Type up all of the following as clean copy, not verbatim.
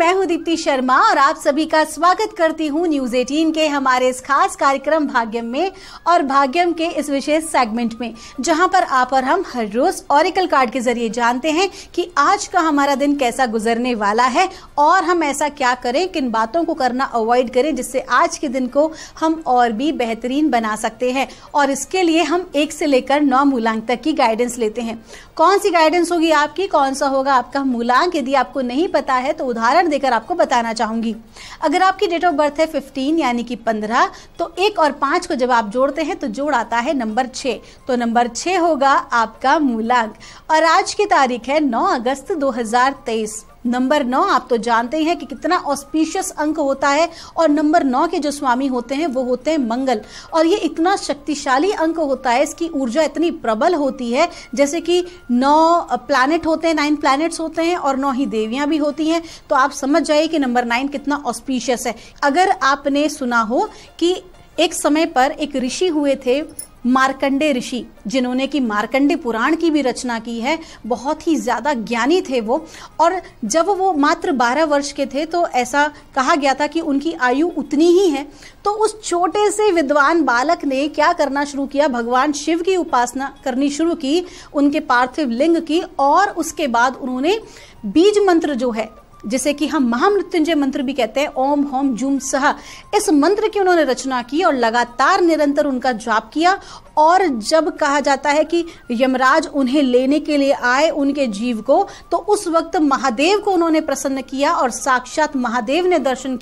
मैं हूं दीप्ति शर्मा और आप सभी का स्वागत करती हूं न्यूज 18 के हमारे इस खास कार्यक्रम भाग्यम में और भाग्यम के इस विशेष सेगमेंट में, जहां पर आप और हम हर रोज ऑरेकल कार्ड के जरिए जानते हैं कि आज का हमारा दिन कैसा गुजरने वाला है और हम ऐसा क्या करें, किन बातों को करना अवॉइड करें जिससे आज के दिन को हम और भी बेहतरीन बना सकते हैं। और इसके लिए हम 1 से लेकर 9 मूलांक तक की गाइडेंस लेते हैं। कौन सी गाइडेंस होगी आपकी, कौन सा होगा आपका मूलांक, यदि आपको नहीं पता है तो उदाहरण देकर आपको बताना चाहूंगी। अगर आपकी डेट ऑफ बर्थ है 15 यानी कि 15, तो 1 और 5 को जब आप जोड़ते हैं तो जोड़ आता है नंबर 6, तो नंबर 6 होगा आपका मूलांक। और आज की तारीख है 9 अगस्त 2023। नंबर 9 आप तो जानते हैं कि कितना ऑस्पिशियस अंक होता है और नंबर 9 के जो स्वामी होते हैं वो होते हैं मंगल। और ये इतना शक्तिशाली अंक होता है, इसकी ऊर्जा इतनी प्रबल होती है, जैसे कि 9 प्लैनेट होते हैं, 9 प्लैनेट्स होते हैं और 9 ही देवियां भी होती हैं। तो आप समझ जाइए कि नंबर 9 कितना ऑस्पिशियस है। अगर आपने सुना हो कि एक समय पर एक ऋषि हुए थे मार्कंडे ऋषि, जिन्होंने कि मार्कंडे पुराण की भी रचना की है, बहुत ही ज्यादा ज्ञानी थे वो। और जब वो मात्र 12 वर्ष के थे तो ऐसा कहा गया था कि उनकी आयु उतनी ही है। तो उस छोटे से विद्वान बालक ने क्या करना शुरू किया, भगवान शिव की उपासना करनी शुरू की, उनके पार्थिव लिंग की। और उसके बाद उन्होंने बीज मंत्र जो है, जिसे कि हम महामृत्युंजय मंत्र भी कहते हैं, ओम होम जूम सह, इस मंत्र की उन्होंने रचना की और लगातार निरंतर उनका जाप किया। और जब कहा जाता है कि यमराज उन्हें लेने के लिए आए उनके जीव को, तो उस वक्त महादेव को उन्होंने प्रसन्न किया और साक्षात महादेव ने दर्शन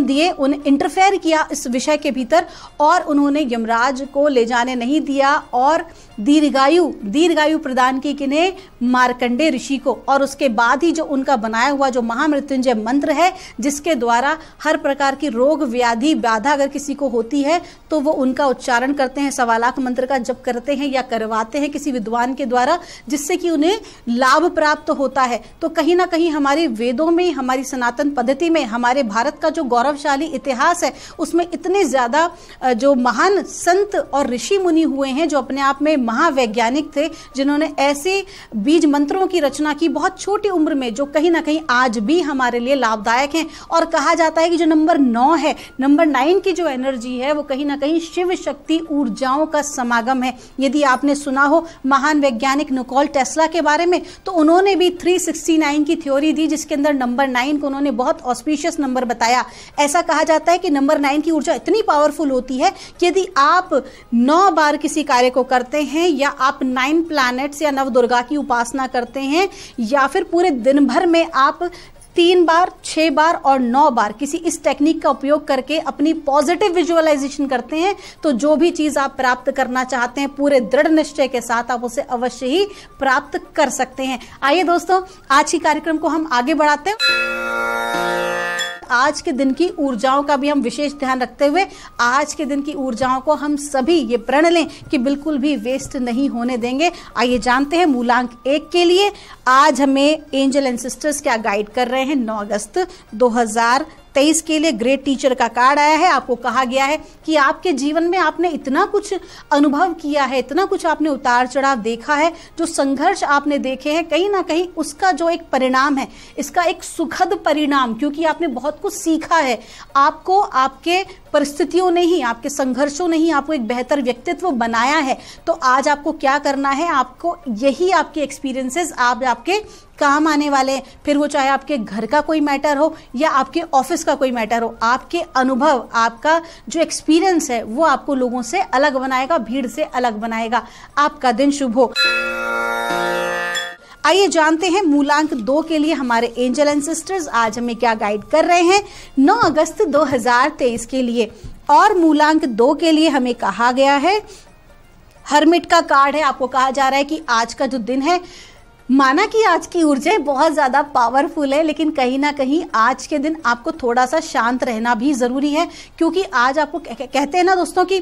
दिए, उन्हें इंटरफेयर किया इस विषय के भीतर और उन्होंने यमराज को ले जाने नहीं दिया और दीर्घायु प्रदान की किन्हें, मार्कंडे ऋषि को। और उसके बाद ही जो उनका बनाया हुआ जो महामृत्युंजय मंत्र है, जिसके द्वारा हर प्रकार की रोग व्याधि बाधा अगर किसी को होती है तो वो उनका उच्चारण करते हैं, 1.25 लाख मंत्र का जप करते हैं या करवाते हैं किसी विद्वान के द्वारा, जिससे कि उन्हें लाभ प्राप्त होता है। तो कहीं ना कहीं हमारे वेदों में, हमारी सनातन पद्धति में, हमारे भारत का जो गौरवशाली इतिहास है, उसमें इतने ज्यादा जो महान संत और ऋषि मुनि हुए हैं जो अपने आप में महावैज्ञानिक थे, जिन्होंने ऐसे बीज मंत्रों की रचना की बहुत छोटी उम्र में, जो कहीं ना कहीं आज भी हमारे लिए लाभदायक हैं। और कहा जाता है कि जो नंबर 9 है, नंबर 9 की जो एनर्जी है वो कहीं ना कहीं शिव शक्ति ऊर्जाओं का समागम है। यदि आपने सुना हो महान वैज्ञानिक निकोला टेस्ला के बारे में, तो उन्होंने भी 369 की थ्योरी दी, जिसके अंदर नंबर 9 को उन्होंने बहुत ऑस्पिशियस नंबर बताया। ऐसा कहा जाता है कि नंबर 9 की ऊर्जा इतनी पावरफुल होती है कि यदि आप 9 बार किसी कार्य को करते हैं, या आप 9 प्लैनेट्स या नवदुर्गा की उपासना करते हैं, या फिर पूरे दिन भर में आप 3 बार, 6 बार और 9 बार किसी इस टेक्निक का उपयोग करके अपनी पॉजिटिव विजुअलाइजेशन करते हैं, तो जो भी चीज आप प्राप्त करना चाहते हैं पूरे दृढ़ निश्चय के साथ आप उसे अवश्य ही प्राप्त कर सकते हैं। आइए दोस्तों, आज की कार्यक्रम को हम आगे बढ़ाते हैं। आज के दिन की ऊर्जाओं का भी हम विशेष ध्यान रखते हुए आज के दिन की ऊर्जाओं को हम सभी ये प्रण लें कि बिल्कुल भी वेस्ट नहीं होने देंगे। आइए जानते हैं मूलांक 1 के लिए आज हमें एंजल एंड सिस्टर्स क्या गाइड कर रहे हैं। 9 अगस्त 2023 के लिए ग्रेट टीचर का कार्ड आया है। आपको कहा गया है कि आपके जीवन में आपने इतना कुछ अनुभव किया है, इतना कुछ आपने उतार चढ़ाव देखा है, जो संघर्ष आपने देखे हैं, कहीं ना कहीं उसका जो एक परिणाम है, इसका एक सुखद परिणाम, क्योंकि आपने बहुत कुछ सीखा है। आपको आपके परिस्थितियों ने ही, आपके संघर्षों ने ही आपको एक बेहतर व्यक्तित्व बनाया है। तो आज आपको क्या करना है, आपको यही आपके एक्सपीरियंसेस आपके काम आने वाले हैं। फिर वो चाहे आपके घर का कोई मैटर हो या आपके ऑफिस का कोई मैटर हो, आपके अनुभव, आपका जो एक्सपीरियंस है वो आपको लोगों से अलग बनाएगा, भीड़ से अलग बनाएगा। आपका दिन शुभ हो। आइए जानते हैं मूलांक 2 के लिए हमारे एंजल एंड सिस्टर्स आज हमें क्या गाइड कर रहे हैं 9 अगस्त 2023 के लिए। और मूलांक 2 के लिए हमें कहा गया है, हर्मिट का कार्ड है। आपको कहा जा रहा है कि आज का जो दिन है, माना कि आज की ऊर्जाएं बहुत ज्यादा पावरफुल है, लेकिन कहीं ना कहीं आज के दिन आपको थोड़ा सा शांत रहना भी जरूरी है, क्योंकि आज आपको कहते हैं ना दोस्तों कि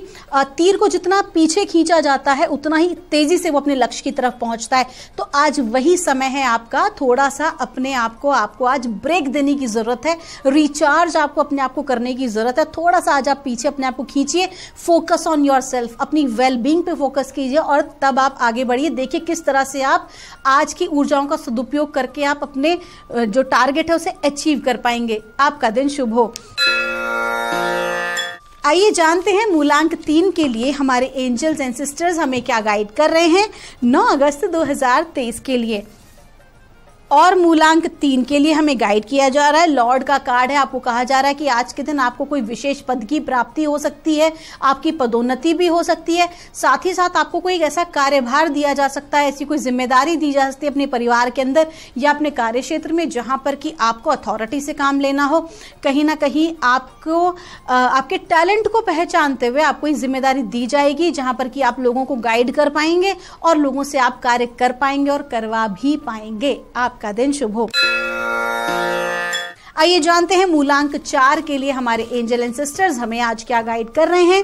तीर को जितना पीछे खींचा जाता है उतना ही तेजी से वो अपने लक्ष्य की तरफ पहुंचता है। तो आज वही समय है आपका, थोड़ा सा अपने आप को आपको आज ब्रेक देने की जरूरत है, रिचार्ज आपको अपने आप को करने की जरूरत है। थोड़ा सा आज आप पीछे अपने आप को खींचिए, फोकस ऑन योर सेल्फ, अपनी वेलबींग पे फोकस कीजिए और तब आप आगे बढ़िए। देखिए किस तरह से आप आज आज की ऊर्जाओं का सदुपयोग करके आप अपने जो टारगेट है उसे अचीव कर पाएंगे। आपका दिन शुभ हो। आइए जानते हैं मूलांक 3 के लिए हमारे एंजल्स एंड सिस्टर्स हमें क्या गाइड कर रहे हैं 9 अगस्त 2023 के लिए। और मूलांक 3 के लिए हमें गाइड किया जा रहा है, लॉर्ड का कार्ड है। आपको कहा जा रहा है कि आज के दिन आपको कोई विशेष पद की प्राप्ति हो सकती है, आपकी पदोन्नति भी हो सकती है, साथ ही साथ आपको कोई ऐसा कार्यभार दिया जा सकता है, ऐसी कोई जिम्मेदारी दी जा सकती है अपने परिवार के अंदर या अपने कार्य क्षेत्र में, जहां पर कि आपको अथॉरिटी से काम लेना हो। कहीं ना कहीं आपको आपके टैलेंट को पहचानते हुए आपको ये जिम्मेदारी दी जाएगी, जहां पर कि आप लोगों को गाइड कर पाएंगे और लोगों से आप कार्य कर पाएंगे और करवा भी पाएंगे। आपका दिन शुभ हो। आइए जानते हैं मूलांक 4 के लिए हमारे एंजल एंड सिस्टर्स हमें आज क्या गाइड कर रहे हैं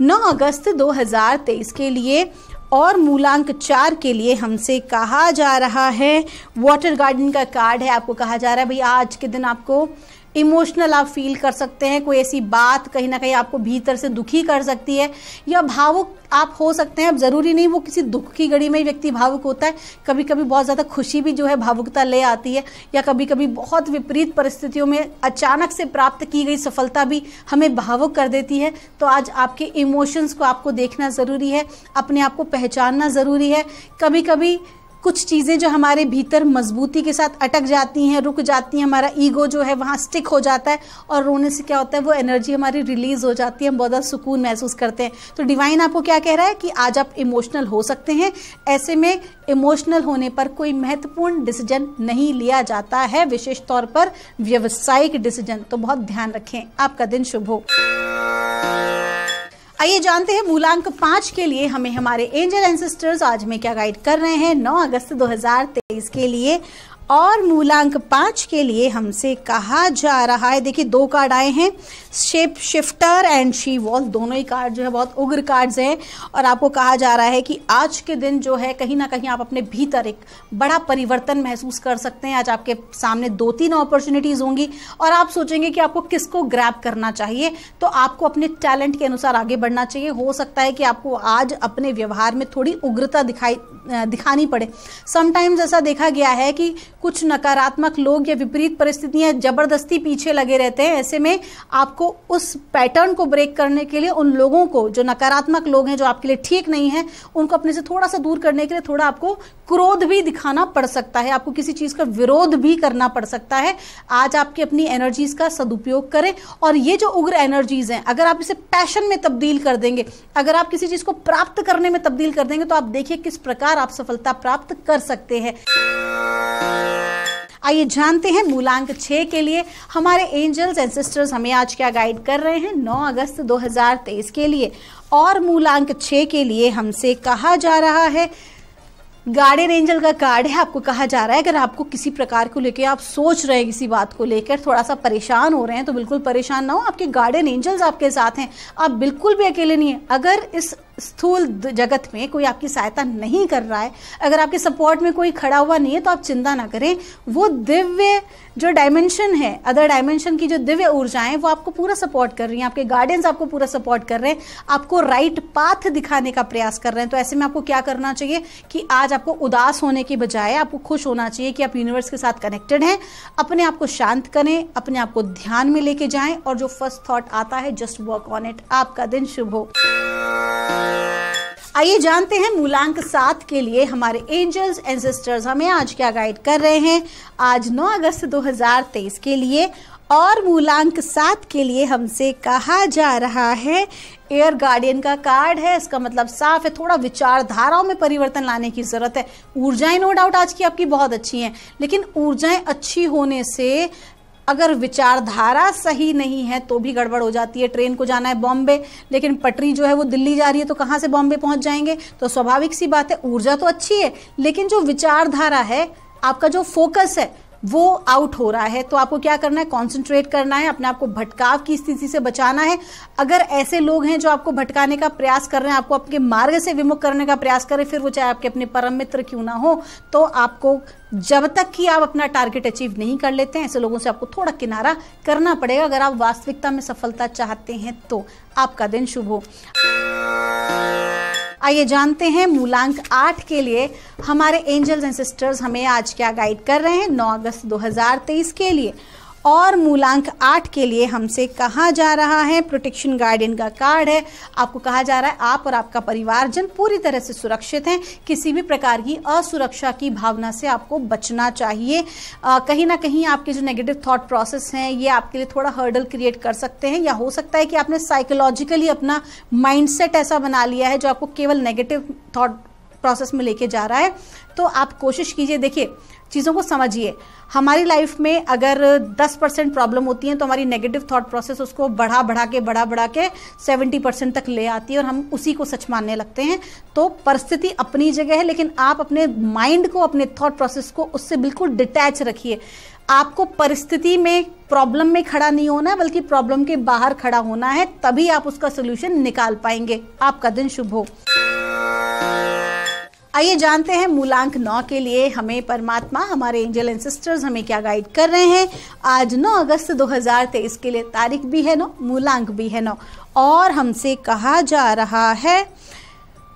9 अगस्त 2023 के लिए। और मूलांक 4 के लिए हमसे कहा जा रहा है, वाटर गार्डन का कार्ड है। आपको कहा जा रहा है भाई आज के दिन आपको इमोशनल आप फील कर सकते हैं, कोई ऐसी बात कहीं ना कहीं आपको भीतर से दुखी कर सकती है या भावुक आप हो सकते हैं। अब जरूरी नहीं वो किसी दुख की घड़ी में व्यक्ति भावुक होता है, कभी कभी बहुत ज़्यादा खुशी भी जो है भावुकता ले आती है, या कभी कभी बहुत विपरीत परिस्थितियों में अचानक से प्राप्त की गई सफलता भी हमें भावुक कर देती है। तो आज आपके इमोशंस को आपको देखना ज़रूरी है, अपने आप को पहचानना ज़रूरी है। कभी कभी कुछ चीज़ें जो हमारे भीतर मजबूती के साथ अटक जाती हैं, रुक जाती हैं, हमारा ईगो जो है वहाँ स्टिक हो जाता है और रोने से क्या होता है वो एनर्जी हमारी रिलीज हो जाती है, हम बहुत ज़्यादा सुकून महसूस करते हैं। तो डिवाइन आपको क्या कह रहा है कि आज आप इमोशनल हो सकते हैं। ऐसे में इमोशनल होने पर कोई महत्वपूर्ण डिसीजन नहीं लिया जाता है, विशेष तौर पर व्यावसायिक डिसीजन, तो बहुत ध्यान रखें। आपका दिन शुभ हो। आइए जानते हैं मूलांक 5 के लिए हमें हमारे एंजल एंड सिस्टर्स आज में क्या गाइड कर रहे हैं 9 अगस्त 2023 के लिए। और मूलांक 5 के लिए हमसे कहा जा रहा है, देखिए 2 कार्ड आए हैं, shape shifter and she wall. दोनों ही कार्ड जो है बहुत उग्र कार्ड्स हैं और आपको कहा जा रहा है कि आज के दिन जो है कहीं ना कहीं आप अपने भीतर एक बड़ा परिवर्तन महसूस कर सकते हैं। आज आपके सामने 2-3 अपॉर्चुनिटीज होंगी और आप सोचेंगे कि आपको किसको ग्रैब करना चाहिए। तो आपको अपने टैलेंट के अनुसार आगे बढ़ना चाहिए। हो सकता है कि आपको आज अपने व्यवहार में थोड़ी उग्रता दिखानी पड़े। समटाइम्स ऐसा देखा गया है कि कुछ नकारात्मक लोग या विपरीत परिस्थितियां जबरदस्ती पीछे लगे रहते हैं। ऐसे में आपको उस पैटर्न को ब्रेक करने के लिए उन लोगों को, जो नकारात्मक लोग हैं, जो आपके लिए ठीक नहीं है, उनको अपने से थोड़ा सा दूर करने के लिए थोड़ा आपको क्रोध भी दिखाना पड़ सकता है, आपको किसी चीज का विरोध भी करना पड़ सकता है। आज आपकी अपनी एनर्जीज का सदुपयोग करें और ये जो उग्र एनर्जीज हैं, अगर आप इसे पैशन में तब्दील कर देंगे, अगर आप किसी चीज को प्राप्त करने में तब्दील कर देंगे, तो आप देखिए किस प्रकार आप सफलता प्राप्त कर सकते हैं। आइए जानते हैं मूलांक 6 के लिए हमारे एंजल्स एंड सिस्टर्स हमें आज क्या गाइड कर रहे हैं 9 अगस्त 2023 के लिए। और मूलांक 6 के लिए हमसे कहा जा रहा है, गार्डियन एंजल का कार्ड है। आपको कहा जा रहा है अगर आपको किसी प्रकार को लेकर आप सोच रहे हैं, किसी बात को लेकर थोड़ा सा परेशान हो रहे हैं, तो बिल्कुल परेशान ना हो, आपके गार्डियन एंजल्स आपके साथ हैं, आप बिल्कुल भी अकेले नहीं हैं। अगर इस स्थूल जगत में कोई आपकी सहायता नहीं कर रहा है, अगर आपके सपोर्ट में कोई खड़ा हुआ नहीं है, तो आप चिंता ना करें। वो दिव्य जो डायमेंशन है, अदर डायमेंशन की जो दिव्य ऊर्जाएं, वो आपको पूरा सपोर्ट कर रही हैं, आपके गार्डियंस आपको पूरा सपोर्ट कर रहे हैं, आपको राइट पाथ दिखाने का प्रयास कर रहे हैं। तो ऐसे में आपको क्या करना चाहिए कि आज आपको उदास होने की बजाय आपको खुश होना चाहिए कि आप यूनिवर्स के साथ कनेक्टेड हैं। अपने आप को शांत करें, अपने आप को ध्यान में लेके जाएं और जो फर्स्ट थॉट आता है जस्ट वर्क ऑन इट। आपका दिन शुभ हो। आइए जानते हैं मूलांक 7 के लिए हमारे एंजल्स एंड सिस्टर्स हमें आज क्या गाइड कर रहे हैं आज 9 अगस्त 2023 के लिए। और मूलांक 7 के लिए हमसे कहा जा रहा है, एयर गार्डियन का कार्ड है। इसका मतलब साफ है, थोड़ा विचारधाराओं में परिवर्तन लाने की जरूरत है। ऊर्जाएं नो डाउट आज की आपकी बहुत अच्छी हैं, लेकिन ऊर्जाएं अच्छी होने से अगर विचारधारा सही नहीं है तो भी गड़बड़ हो जाती है। ट्रेन को जाना है बॉम्बे, लेकिन पटरी जो है वो दिल्ली जा रही है, तो कहाँ से बॉम्बे पहुंच जाएंगे। तो स्वाभाविक सी बात है, ऊर्जा तो अच्छी है, लेकिन जो विचारधारा है, आपका जो फोकस है, वो आउट हो रहा है। तो आपको क्या करना है, कंसंट्रेट करना है, अपने आप को भटकाव की स्थिति से बचाना है। अगर ऐसे लोग हैं जो आपको भटकाने का प्रयास कर रहे हैं, आपको आपके मार्ग से विमुख करने का प्रयास करें, फिर वो चाहे आपके अपने परम मित्र क्यों ना हो, तो आपको जब तक कि आप अपना टारगेट अचीव नहीं कर लेते हैं, ऐसे लोगों से आपको थोड़ा किनारा करना पड़ेगा अगर आप वास्तविकता में सफलता चाहते हैं तो। आपका दिन शुभ हो। आइए जानते हैं मूलांक 8 के लिए हमारे एंजल्स एंड सिस्टर्स हमें आज क्या गाइड कर रहे हैं 9 अगस्त 2023 के लिए। और मूलांक 8 के लिए हमसे कहा जा रहा है, प्रोटेक्शन गार्डियन का कार्ड है। आपको कहा जा रहा है आप और आपका परिवारजन पूरी तरह से सुरक्षित हैं। किसी भी प्रकार की असुरक्षा की भावना से आपको बचना चाहिए। कहीं ना कहीं आपके जो नेगेटिव थॉट प्रोसेस हैं ये आपके लिए थोड़ा हर्डल क्रिएट कर सकते हैं, या हो सकता है कि आपने साइकोलॉजिकली अपना माइंडसेट ऐसा बना लिया है जो आपको केवल नेगेटिव थॉट प्रोसेस में लेके जा रहा है। तो आप कोशिश कीजिए, देखिए चीज़ों को समझिए। हमारी लाइफ में अगर 10% प्रॉब्लम होती है तो हमारी नेगेटिव थॉट प्रोसेस उसको बढ़ा के 70% तक ले आती है और हम उसी को सच मानने लगते हैं। तो परिस्थिति अपनी जगह है, लेकिन आप अपने माइंड को, अपने थॉट प्रोसेस को उससे बिल्कुल डिटैच रखिए। आपको परिस्थिति में, प्रॉब्लम में खड़ा नहीं होना है, बल्कि प्रॉब्लम के बाहर खड़ा होना है, तभी आप उसका सोल्यूशन निकाल पाएंगे। आपका दिन शुभ हो। आइए जानते हैं मूलांक 9 के लिए हमें परमात्मा, हमारे एंजल एंड सिस्टर्स हमें क्या गाइड कर रहे हैं। आज 9 अगस्त 2023 के लिए तारीख भी है 9, मूलांक भी है 9 और हमसे कहा जा रहा है,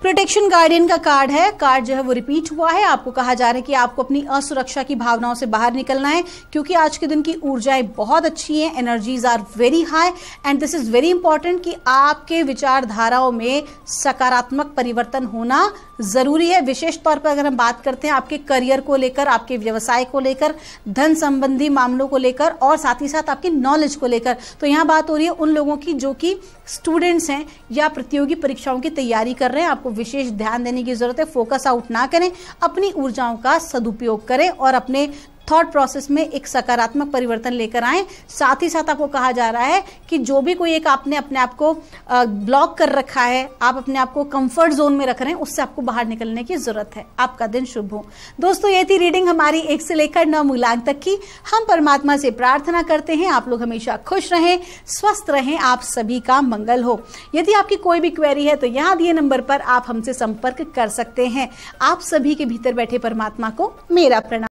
प्रोटेक्शन गार्डियन का कार्ड है। कार्ड जो है वो रिपीट हुआ है। आपको कहा जा रहा है कि आपको अपनी असुरक्षा की भावनाओं से बाहर निकलना है, क्योंकि आज के दिन की ऊर्जाएं बहुत अच्छी हैं, energies are very high and this is very important कि आपके विचारधाराओं में सकारात्मक परिवर्तन होना जरूरी है। विशेष तौर पर अगर हम बात करते हैं आपके करियर को लेकर, आपके व्यवसाय को लेकर, धन संबंधी मामलों को लेकर और साथ ही साथ आपकी नॉलेज को लेकर। तो यहाँ बात हो रही है उन लोगों की जो कि स्टूडेंट्स हैं या प्रतियोगी परीक्षाओं की तैयारी कर रहे हैं। आपको विशेष ध्यान देने की जरूरत है। फोकस आउट ना करें, अपनी ऊर्जाओं का सदुपयोग करें और अपने थॉट प्रोसेस में एक सकारात्मक परिवर्तन लेकर आएं। साथ ही साथ आपको कहा जा रहा है कि जो भी कोई एक आपने अपने आप को ब्लॉक कर रखा है, आप अपने आप को कंफर्ट जोन में रख रहे हैं, उससे आपको बाहर निकलने की जरूरत है। आपका दिन शुभ हो। दोस्तों, ये थी रीडिंग हमारी 1 से लेकर 9 मूलांक तक की। हम परमात्मा से प्रार्थना करते हैं आप लोग हमेशा खुश रहें, स्वस्थ रहें, आप सभी का मंगल हो। यदि आपकी कोई भी क्वेरी है तो यहाँ दिए नंबर पर आप हमसे संपर्क कर सकते हैं। आप सभी के भीतर बैठे परमात्मा को मेरा प्रणाम।